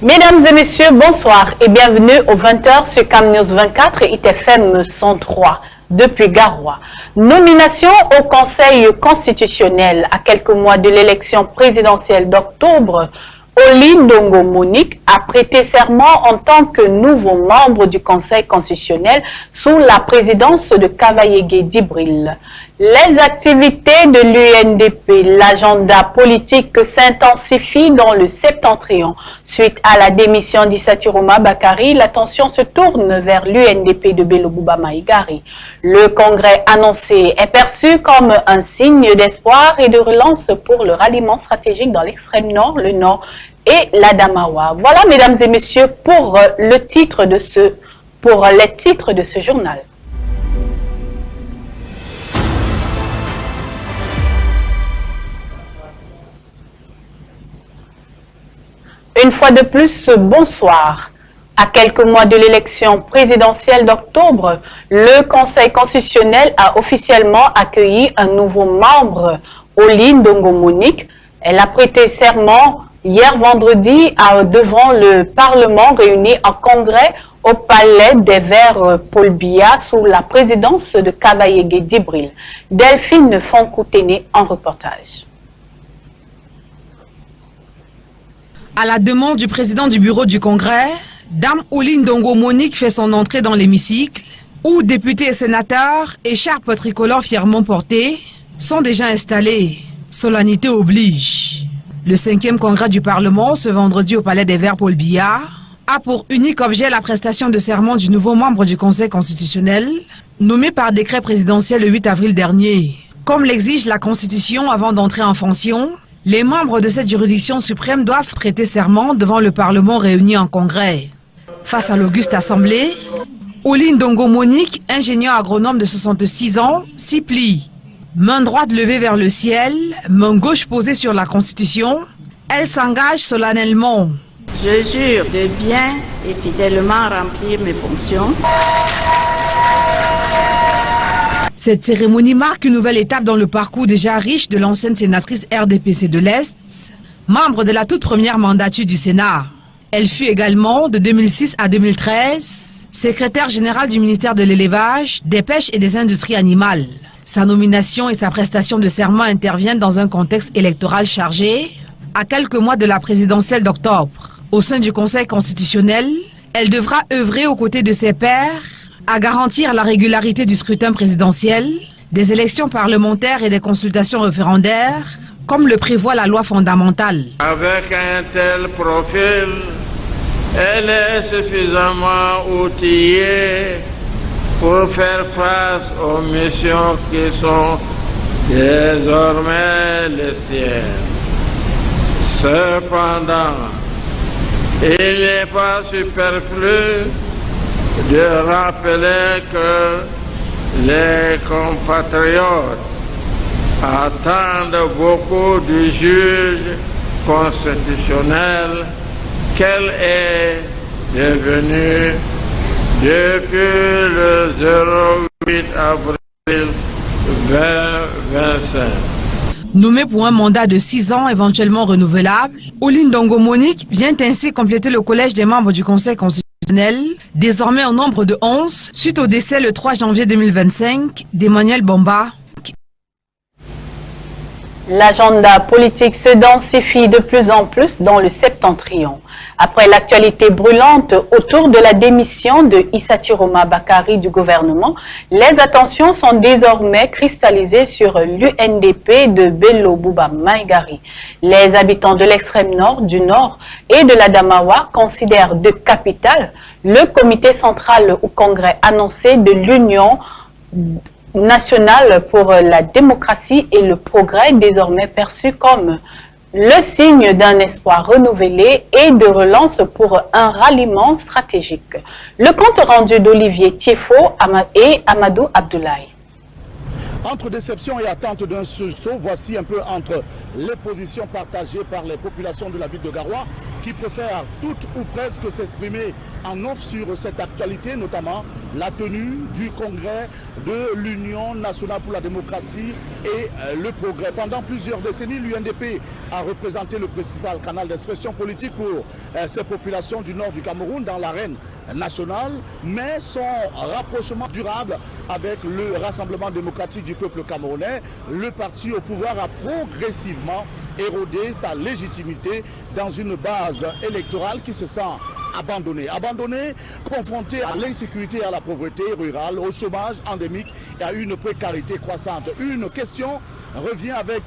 Mesdames et messieurs, bonsoir et bienvenue aux 20h sur Cam News 24 et ITFM 103 depuis Garoua. Nomination au Conseil constitutionnel à quelques mois de l'élection présidentielle d'octobre. Oli Ndongo Monique a prêté serment en tant que nouveau membre du Conseil constitutionnel sous la présidence de Kavaye Djibril. Les activités de l'UNDP, l'agenda politique s'intensifie dans le septentrion. Suite à la démission d'Issatiroma Bakari, l'attention se tourne vers l'UNDP de Bello Bouba Maïgari. Le congrès annoncé est perçu comme un signe d'espoir et de relance pour le ralliement stratégique dans l'extrême nord, le nord et l'Adamawa. Voilà, mesdames et messieurs, pour les titres de ce journal. Une fois de plus, bonsoir. À quelques mois de l'élection présidentielle d'octobre, le Conseil constitutionnel a officiellement accueilli un nouveau membre, Oli Ndongo Monique. Elle a prêté serment hier vendredi devant le Parlement réuni en congrès au Palais des Verts Paul Biya sous la présidence de Kavaye Djibril. Delphine Fonkoutene en reportage. À la demande du président du bureau du Congrès, Dame Oli Ndongo Monique fait son entrée dans l'hémicycle, où députés et sénateurs, écharpes tricolores fièrement portées, sont déjà installés. Solennité oblige. Le 5e congrès du Parlement, ce vendredi au Palais des Verts Paul Biya, a pour unique objet la prestation de serment du nouveau membre du Conseil constitutionnel, nommé par décret présidentiel le 8 avril dernier. Comme l'exige la Constitution avant d'entrer en fonction, les membres de cette juridiction suprême doivent prêter serment devant le Parlement réuni en congrès. Face à l'auguste assemblée, Oli Ndongo Monique, ingénieur agronome de 66 ans, s'y plie. Main droite levée vers le ciel, main gauche posée sur la Constitution, elle s'engage solennellement. Je jure de bien et fidèlement remplir mes fonctions. Cette cérémonie marque une nouvelle étape dans le parcours déjà riche de l'ancienne sénatrice RDPC de l'Est, membre de la toute première mandature du Sénat. Elle fut également, de 2006 à 2013, secrétaire générale du ministère de l'Élevage, des Pêches et des Industries animales. Sa nomination et sa prestation de serment interviennent dans un contexte électoral chargé, à quelques mois de la présidentielle d'octobre. Au sein du Conseil constitutionnel, elle devra œuvrer aux côtés de ses pairs à garantir la régularité du scrutin présidentiel, des élections parlementaires et des consultations référendaires, comme le prévoit la loi fondamentale. Avec un tel profil, elle est suffisamment outillée pour faire face aux missions qui sont désormais les siennes. Cependant, il n'est pas superflu de rappeler que les compatriotes attendent beaucoup du juge constitutionnel qu'elle est devenue depuis le 08 avril 2025. Nommé pour un mandat de 6 ans éventuellement renouvelable, Oli Ndongo Monique vient ainsi compléter le collège des membres du Conseil constitutionnel, désormais au nombre de 11, suite au décès le 3 janvier 2025 d'Emmanuel Bomba. L'agenda politique se densifie de plus en plus dans le septentrion. Après l'actualité brûlante autour de la démission de Issatiroma Bakari du gouvernement, les attentions sont désormais cristallisées sur l'UNDP de Bello Bouba Maïgari. Les habitants de l'extrême nord, du nord et de l'Adamawa considèrent de capitale le comité central au congrès annoncé de l'Union nationale pour la démocratie et le progrès, désormais perçu comme le signe d'un espoir renouvelé et de relance pour un ralliement stratégique. Le compte rendu d'Olivier Tiefo et Amadou Abdoulaye. Entre déception et attente d'un sursaut, voici un peu entre les positions partagées par les populations de la ville de Garoua qui préfèrent toutes ou presque s'exprimer en off sur cette actualité, notamment la tenue du congrès de l'Union nationale pour la démocratie et le progrès. Pendant plusieurs décennies, l'UNDP a représenté le principal canal d'expression politique pour ces populations du nord du Cameroun dans l'arène nationale, mais son rapprochement durable avec le Rassemblement démocratique du peuple camerounais, le parti au pouvoir a progressivement érodé sa légitimité dans une base électorale qui se sent abandonnée, confrontée à l'insécurité et à la pauvreté rurale, au chômage endémique et à une précarité croissante. Une question revient avec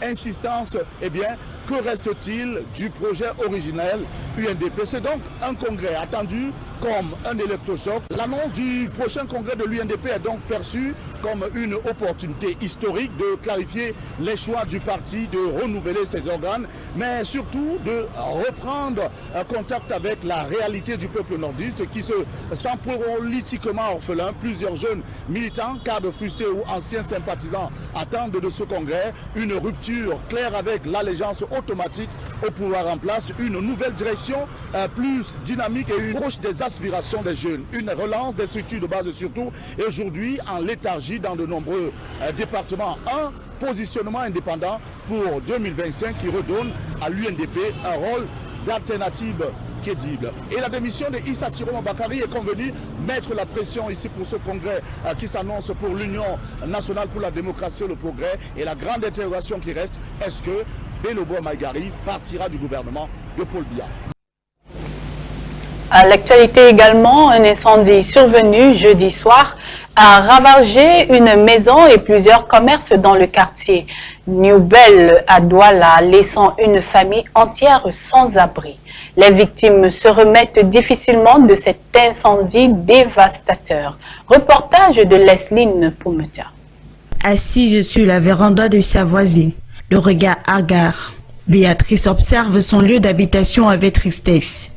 insistance, eh bien, que reste-t-il du projet originel UNDP? C'est donc un congrès attendu comme un électrochoc. L'annonce du prochain congrès de l'UNDP est donc perçue comme une opportunité historique de clarifier les choix du parti, de renouveler ses organes, mais surtout de reprendre contact avec la réalité du peuple nordiste qui se sent politiquement orphelin. Plusieurs jeunes militants, cadres frustrés ou anciens sympathisants attendent de ce congrès une rupture claire avec l'allégeance automatique au pouvoir en place, une nouvelle direction plus dynamique et une approche des aspirations des jeunes, une relance des structures de base surtout, et aujourd'hui en léthargie dans de nombreux départements. Un positionnement indépendant pour 2025 qui redonne à l'UNDP un rôle d'alternative crédible. Et la démission de Issa Tiroma Bakari est convenue mettre la pression ici pour ce congrès qui s'annonce pour l'Union nationale pour la démocratie et le progrès. Et la grande interrogation qui reste, est-ce que Belobo Maïgari partira du gouvernement de Paul Biya? À l'actualité également, un incendie survenu jeudi soir a ravagé une maison et plusieurs commerces dans le quartier New Bell à Douala, laissant une famille entière sans abri. Les victimes se remettent difficilement de cet incendie dévastateur. Reportage de Lesline Poumeta. Assise sur la véranda de sa voisine, le regard hagard, Béatrice observe son lieu d'habitation avec tristesse.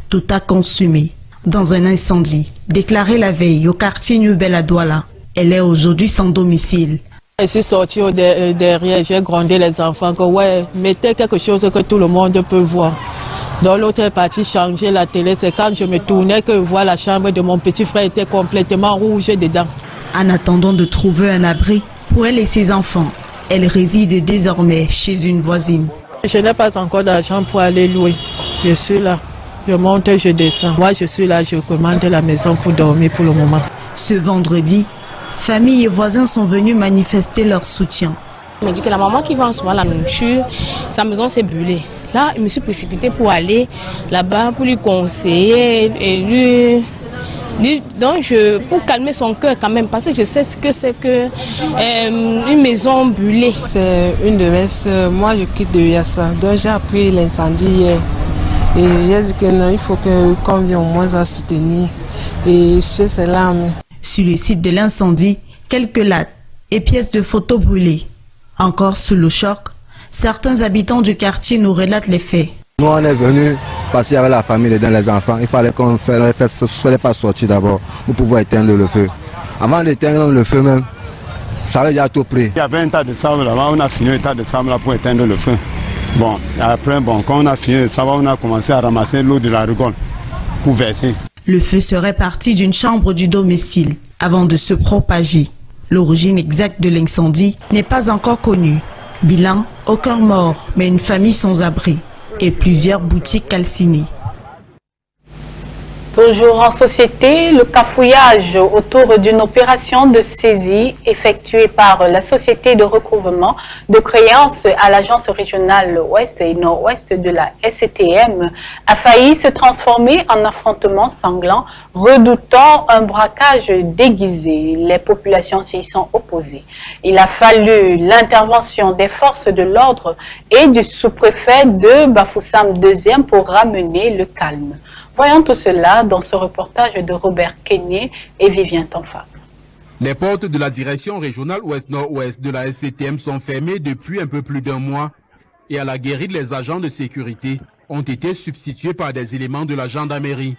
Tout a consumé dans un incendie, déclaré la veille au quartier New Bell à Douala. Elle est aujourd'hui sans domicile. Je suis sortie derrière, j'ai grondé les enfants que ouais, mettez quelque chose que tout le monde peut voir. Dans l'autre partie, changer la télé, c'est quand je me tournais que je vois la chambre de mon petit frère était complètement rouge dedans. En attendant de trouver un abri pour elle et ses enfants, elle réside désormais chez une voisine. Je n'ai pas encore d'argent pour aller louer. Je suis là. Je monte, je descends. Moi, je suis là, je commande la maison pour dormir pour le moment. Ce vendredi, famille et voisins sont venus manifester leur soutien. Il me dit que la maman qui vend en ce moment la nourriture, sa maison s'est brûlée. Là, je me suis précipitée pour aller là-bas, pour lui conseiller et pour calmer son cœur quand même, parce que je sais ce que c'est que une maison brûlée. C'est une de mes soeurs. Moi, je quitte de Yassa. Donc, j'ai appris l'incendie hier. Et j'ai dit que non, il faut qu'on vienne au moins à soutenir. Et c'est là. Sur le site de l'incendie, quelques lattes et pièces de photos brûlées. Encore sous le choc, certains habitants du quartier nous relatent les faits. Nous, on est venus passer avec la famille et les enfants. Il fallait qu'on ne fallait pas sortir d'abord pour pouvoir éteindre le feu. Avant d'éteindre le feu même, ça avait déjà tout pris. Il y avait un tas de sable là-bas, on a fini un tas de sable là pour éteindre le feu. Bon, après, quand on a fini le sable, on a commencé à ramasser l'eau de la rigole pour verser. Le feu serait parti d'une chambre du domicile avant de se propager. L'origine exacte de l'incendie n'est pas encore connue. Bilan, aucun mort, mais une famille sans abri et plusieurs boutiques calcinées. Toujours en société, le cafouillage autour d'une opération de saisie effectuée par la société de recouvrement de créances à l'agence régionale ouest et nord-ouest de la SCTM a failli se transformer en affrontement sanglant, redoutant un braquage déguisé. Les populations s'y sont opposées. Il a fallu l'intervention des forces de l'ordre et du sous-préfet de Bafoussam II pour ramener le calme. Voyons tout cela dans ce reportage de Robert Kenyé et Vivien Tonfa. Les portes de la direction régionale ouest-nord-ouest de la SCTM sont fermées depuis un peu plus d'un mois et à la guérite, les agents de sécurité ont été substitués par des éléments de la gendarmerie.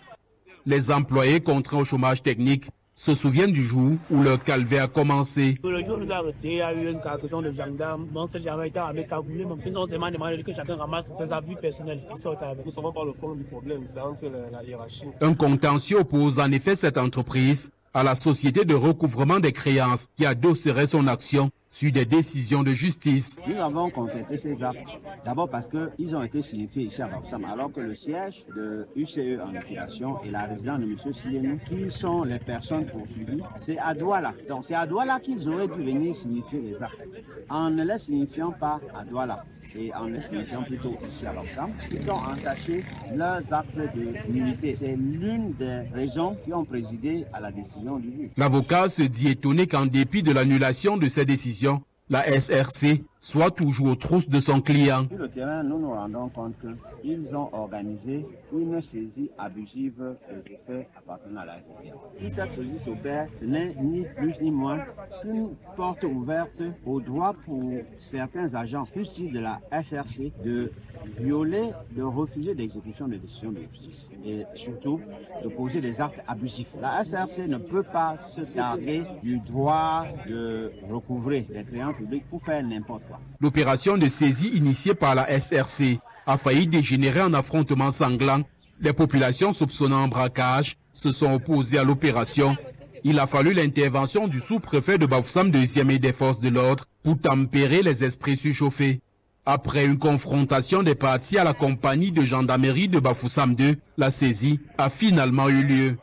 Les employés contraints au chômage technique se souviennent du jour où leur calvaire a commencé. Le jour où nous avons retiré, il y a eu une cargaison de gendarmes. Bon, ces gendarmes étaient avec cagoulés, mais ils ont seulement demandé que chacun ramasse ses avis personnels. Ils sortent avec. Nous ne savons pas le fond du problème, c'est entre la hiérarchie. Un contentieux oppose en effet cette entreprise à la société de recouvrement des créances qui adosserait son action sur des décisions de justice. Nous avons contesté ces actes, d'abord parce qu'ils ont été signifiés ici à Bafoussam, alors que le siège de UCE en liquidation et la résidence de M. Silienou, qui sont les personnes poursuivies, c'est à Douala. Donc c'est à Douala qu'ils auraient dû venir signifier les actes. En ne les signifiant pas à Douala et en les signifiant plutôt ici à Bafoussam, ils ont entaché leurs actes de nullité. C'est l'une des raisons qui ont présidé à la décision du juge. L'avocat se dit étonné qu'en dépit de l'annulation de ces décisions, la SRC soit toujours aux trousses de son client. Sur le terrain, nous nous rendons compte qu'ils ont organisé une saisie abusive des effets appartenant à la SRC. Si cette saisie s'opère, ce n'est ni plus ni moins qu'une porte ouverte au droit pour certains agents, fût-ils de la SRC, de violer, de refuser l'exécution des décisions de justice et surtout de poser des actes abusifs. La SRC ne peut pas se targuer du droit de recouvrer les créances publiques pour faire n'importe quoi. L'opération de saisie initiée par la SRC a failli dégénérer en affrontement sanglant. Les populations soupçonnant un braquage se sont opposées à l'opération. Il a fallu l'intervention du sous-préfet de Bafoussam deuxième et des forces de l'ordre pour tempérer les esprits surchauffés. Après une confrontation des partis à la compagnie de gendarmerie de Bafoussam 2, la saisie a finalement eu lieu.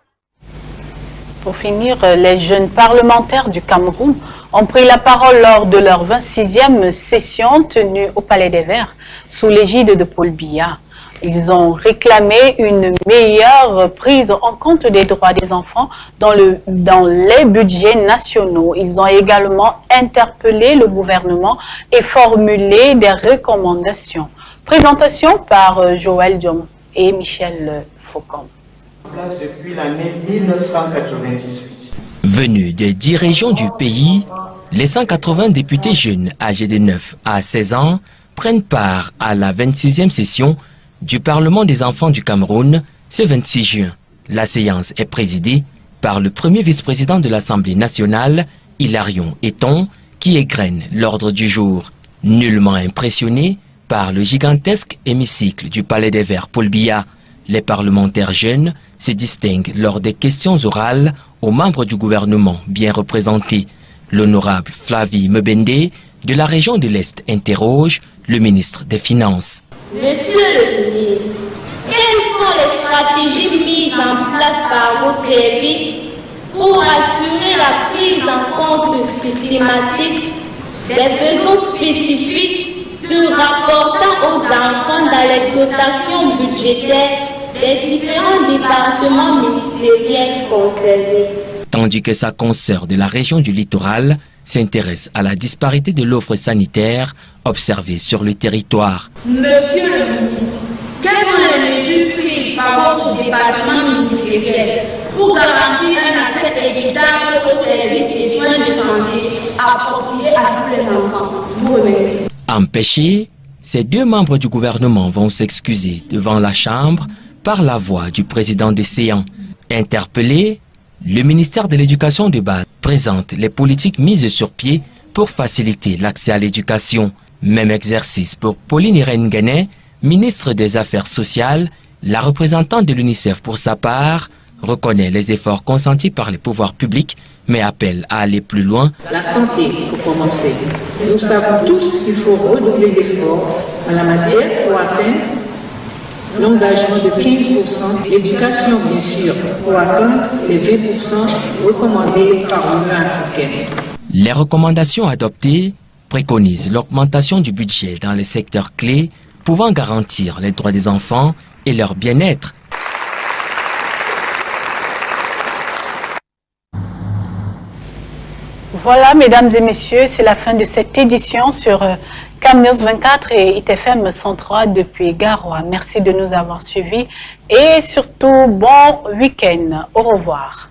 Pour finir, les jeunes parlementaires du Cameroun ont pris la parole lors de leur 26e session tenue au Palais des Verts sous l'égide de Paul Biya. Ils ont réclamé une meilleure prise en compte des droits des enfants dans les budgets nationaux. Ils ont également interpellé le gouvernement et formulé des recommandations. Présentation par Joël Diom et Michel Faucon. Depuis l'année 1998. Venus des 10 régions du pays, les 180 députés jeunes âgés de 9 à 16 ans prennent part à la 26e session du Parlement des enfants du Cameroun ce 26 juin. La séance est présidée par le premier vice-président de l'Assemblée nationale, Hilarion Eton, qui égrène l'ordre du jour. Nullement impressionné par le gigantesque hémicycle du Palais des Verts Paul Biya, les parlementaires jeunes se distinguent lors des questions orales aux membres du gouvernement bien représentés. L'honorable Flavie Mbende de la région de l'Est interroge le ministre des Finances. Monsieur le ministre, quelles sont les stratégies mises en place par vos services pour assurer la prise en compte systématique des besoins spécifiques se rapportant aux enfants dans les dotations budgétaires des différents départements ministériels concernés? Tandis que sa consoeur de la région du littoral s'intéresse à la disparité de l'offre sanitaire observée sur le territoire. Monsieur le ministre, quelles sont les mesures prises par votre département ministériel pour garantir un accès équitable aux services et soins de santé appropriés à tous les enfants? Je vous remercie. Empêchés, ces deux membres du gouvernement vont s'excuser devant la Chambre par la voix du président des séants. Interpellé, le ministère de l'Éducation de base présente les politiques mises sur pied pour faciliter l'accès à l'éducation. Même exercice pour Pauline Irène Guénet, ministre des Affaires sociales. La représentante de l'UNICEF pour sa part reconnaît les efforts consentis par les pouvoirs publics mais appelle à aller plus loin. La santé, pour commencer. Nous savons tous qu'il faut redoubler d'efforts en la matière pour atteindre l'engagement de 15%, l'éducation bien sûr, pour atteindre les 20% recommandés par l'Union africaine. Les recommandations adoptées préconisent l'augmentation du budget dans les secteurs clés pouvant garantir les droits des enfants et leur bien-être. Voilà, mesdames et messieurs, c'est la fin de cette édition sur CamNews 24 et ITFM 103 depuis Garoua. Merci de nous avoir suivis et surtout, bon week-end. Au revoir.